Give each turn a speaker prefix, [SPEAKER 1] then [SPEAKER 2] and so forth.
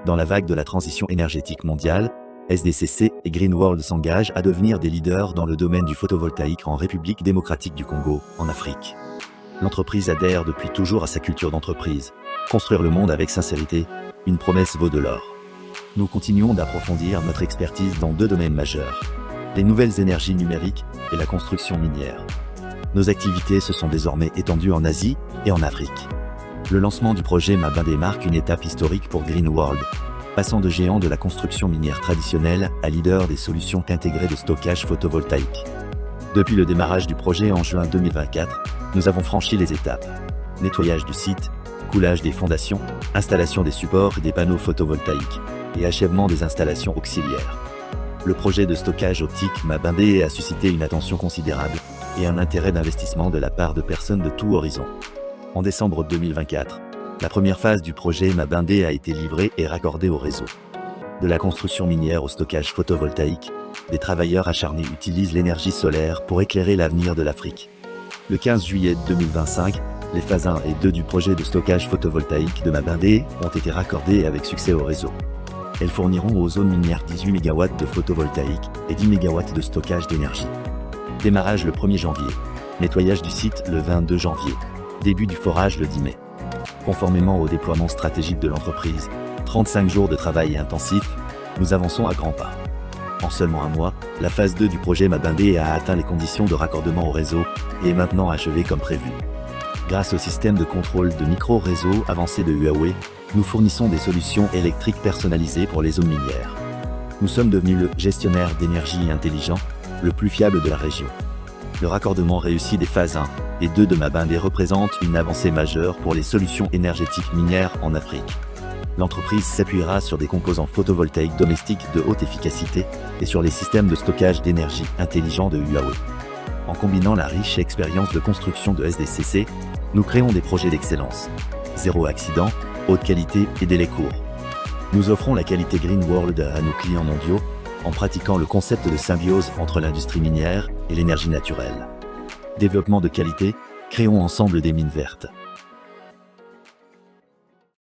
[SPEAKER 1] Dans la vague de la transition énergétique mondiale, SDCC et Green World s'engagent à devenir des leaders dans le domaine du photovoltaïque en République démocratique du Congo, en Afrique. L'entreprise adhère depuis toujours à sa culture d'entreprise. Construire le monde avec sincérité, une promesse vaut de l'or. Nous continuons d'approfondir notre expertise dans deux domaines majeurs, les nouvelles énergies numériques et la construction minière. Nos activités se sont désormais étendues en Asie et en Afrique. Le lancement du projet Mabindé marque une étape historique pour Green World, passant de géant de la construction minière traditionnelle à leader des solutions intégrées de stockage photovoltaïque. Depuis le démarrage du projet en juin 2024, nous avons franchi les étapes. Nettoyage du site, coulage des fondations, installation des supports et des panneaux photovoltaïques, et achèvement des installations auxiliaires. Le projet de stockage optique Mabindé a suscité une attention considérable et un intérêt d'investissement de la part de personnes de tout horizon. En décembre 2024, la première phase du projet Mabindé a été livrée et raccordée au réseau. De la construction minière au stockage photovoltaïque, des travailleurs acharnés utilisent l'énergie solaire pour éclairer l'avenir de l'Afrique. Le 15 juillet 2025, les phases 1 et 2 du projet de stockage photovoltaïque de Mabindé ont été raccordées avec succès au réseau. Elles fourniront aux zones minières 18 MW de photovoltaïque et 10 MW de stockage d'énergie. Démarrage le 1er janvier. Nettoyage du site le 22 janvier. Début du forage le 10 mai. Conformément au déploiement stratégique de l'entreprise, 35 jours de travail intensif, nous avançons à grands pas. En seulement un mois, la phase 2 du projet Mabindé a atteint les conditions de raccordement au réseau et est maintenant achevée comme prévu. Grâce au système de contrôle de micro-réseau avancé de Huawei, nous fournissons des solutions électriques personnalisées pour les zones minières. Nous sommes devenus le gestionnaire d'énergie intelligent, le plus fiable de la région. Le raccordement réussi des phases 1 et 2 de Mabindé représente une avancée majeure pour les solutions énergétiques minières en Afrique. L'entreprise s'appuiera sur des composants photovoltaïques domestiques de haute efficacité et sur les systèmes de stockage d'énergie intelligents de Huawei. En combinant la riche expérience de construction de SDCC, nous créons des projets d'excellence. Zéro accident, haute qualité et délai court. Nous offrons la qualité Green World à nos clients mondiaux en pratiquant le concept de symbiose entre l'industrie minière et l'énergie naturelle. Développement de qualité, créons ensemble des mines vertes.